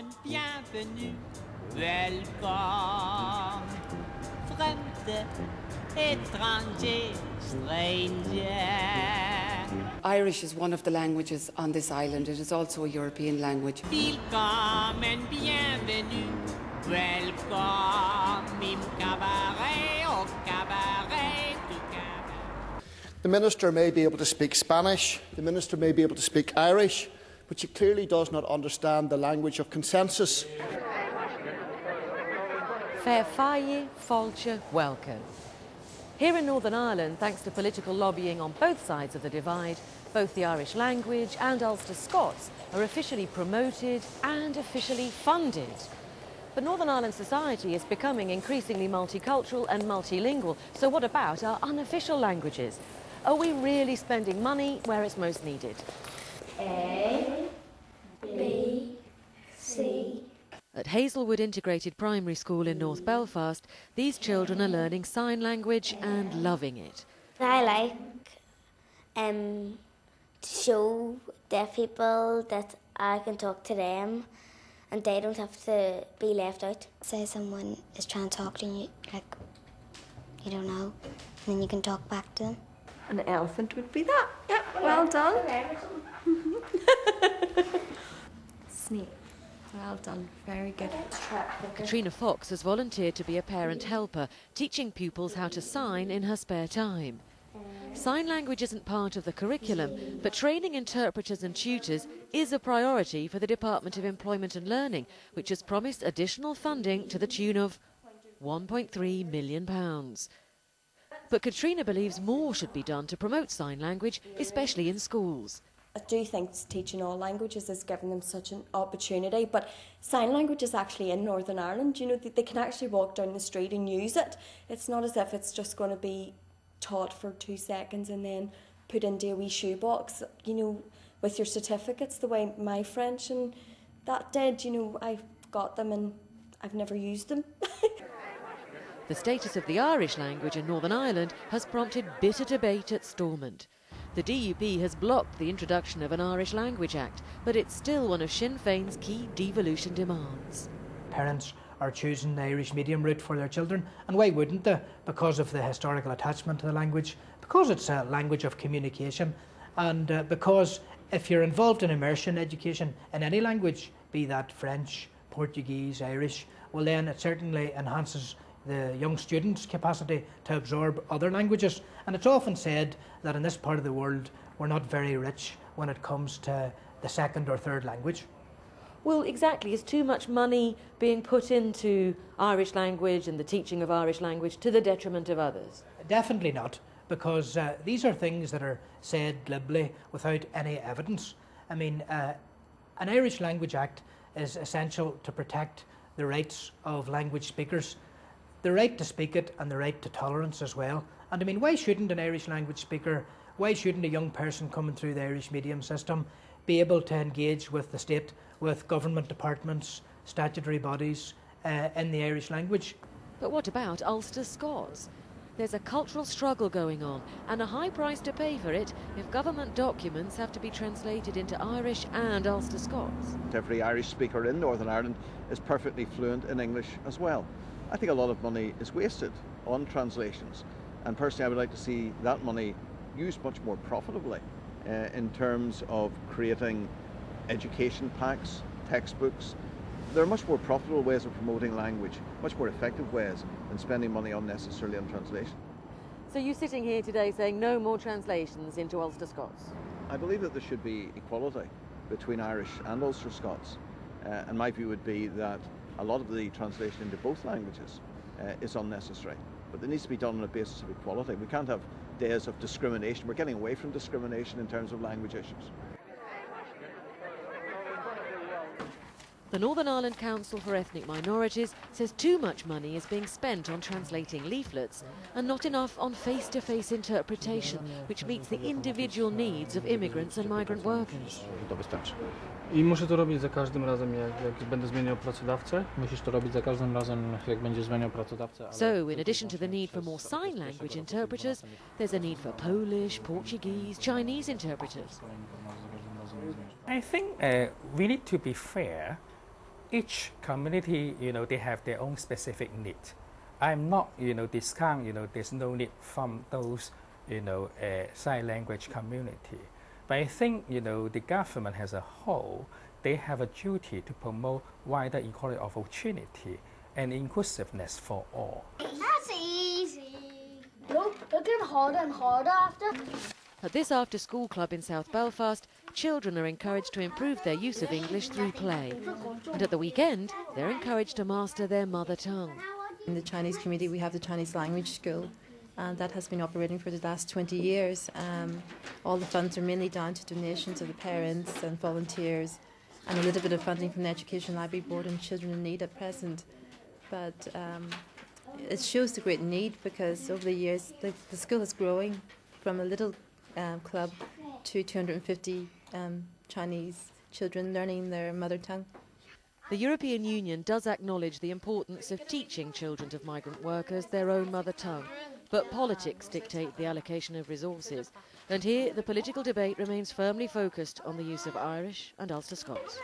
Willkommen, bienvenue, welcome. Fremde, étranger, stranger. Irish is one of the languages on this island. It is also a European language. Willkommen, bienvenue, welcome. Im cabaret, au cabaret, du cabaret. The Minister may be able to speak Spanish, the Minister may be able to speak Irish, but she clearly does not understand the language of consensus. Fair faye, falcha, welcome. Here in Northern Ireland, thanks to political lobbying on both sides of the divide, both the Irish language and Ulster Scots are officially promoted and officially funded. But Northern Ireland society is becoming increasingly multicultural and multilingual, so what about our unofficial languages? Are we really spending money where it's most needed? A, B, C. At Hazelwood Integrated Primary School in North Belfast, these children are learning sign language and loving it. I like to show deaf people that I can talk to them and they don't have to be left out. Say someone is trying to talk to you, like, you don't know, and then you can talk back to them. An elephant would be that. Yeah, well done. Snake. Well done, very good. Katrina Fox has volunteered to be a parent helper, teaching pupils how to sign in her spare time. Sign language isn't part of the curriculum, but training interpreters and tutors is a priority for the Department of Employment and Learning, which has promised additional funding to the tune of £1.3 million. But Katrina believes more should be done to promote sign language, especially in schools. I do think teaching all languages is giving them such an opportunity, but sign language is actually in Northern Ireland. You know, they can actually walk down the street and use it. It's not as if it's just going to be taught for 2 seconds and then put into a wee shoebox, you know, with your certificates, the way my French and that did. You know, I've got them and I've never used them. The status of the Irish language in Northern Ireland has prompted bitter debate at Stormont. The DUP has blocked the introduction of an Irish Language Act, but it's still one of Sinn Féin's key devolution demands. Parents are choosing the Irish medium route for their children, and why wouldn't they? Because of the historical attachment to the language, because it's a language of communication, and because if you're involved in immersion education in any language, be that French, Portuguese, Irish, well then it certainly enhances the young students' capacity to absorb other languages. And it's often said that in this part of the world we're not very rich when it comes to the second or third language. Well, exactly. Is too much money being put into Irish language and the teaching of Irish language to the detriment of others? Definitely not, because these are things that are said glibly without any evidence. I mean, an Irish Language Act is essential to protect the rights of language speakers, the right to speak it and the right to tolerance as well. And I mean, why shouldn't an Irish language speaker, why shouldn't a young person coming through the Irish medium system be able to engage with the state, with government departments, statutory bodies in the Irish language? But what about Ulster Scots? There's a cultural struggle going on and a high price to pay for it if government documents have to be translated into Irish and Ulster Scots. Every Irish speaker in Northern Ireland is perfectly fluent in English as well. I think a lot of money is wasted on translations, and personally I would like to see that money used much more profitably in terms of creating education packs, textbooks. There are much more profitable ways of promoting language, much more effective ways than spending money unnecessarily on translation. So you're sitting here today saying no more translations into Ulster Scots? I believe that there should be equality between Irish and Ulster Scots, and my view would be that a lot of the translation into both languages is unnecessary, but it needs to be done on a basis of equality. We can't have days of discrimination. We're getting away from discrimination in terms of language issues. The Northern Ireland Council for Ethnic Minorities says too much money is being spent on translating leaflets and not enough on face-to-face interpretation, which meets the individual needs of immigrants and migrant workers. I muszę to robić za każdym razem, jak będę zmieniał pracodawcę. Musisz to robić za każdym razem, jak będziesz zmieniał pracodawcę. So, in addition to the need for more sign language interpreters, there's a need for Polish, Portuguese, Chinese interpreters. I think we need to be fair each community, they have their own specific need. I'm not, discount, there's no need from those, sign language community. But I think, the government as a whole, they have a duty to promote wider equality of opportunity and inclusiveness for all. That's easy. Look, they're getting harder and harder after. At this after-school club in South Belfast, children are encouraged to improve their use of English through play. And at the weekend, they're encouraged to master their mother tongue. In the Chinese community, we have the Chinese language school, and that has been operating for the last 20 years. All the funds are mainly down to donations of the parents and volunteers, and a little bit of funding from the Education Library Board and Children in Need at present. But it shows the great need, because over the years the school is growing from a little club to 250 Chinese children learning their mother tongue. The European Union does acknowledge the importance of teaching children of migrant workers their own mother tongue, but politics dictate the allocation of resources, and here the political debate remains firmly focused on the use of Irish and Ulster Scots.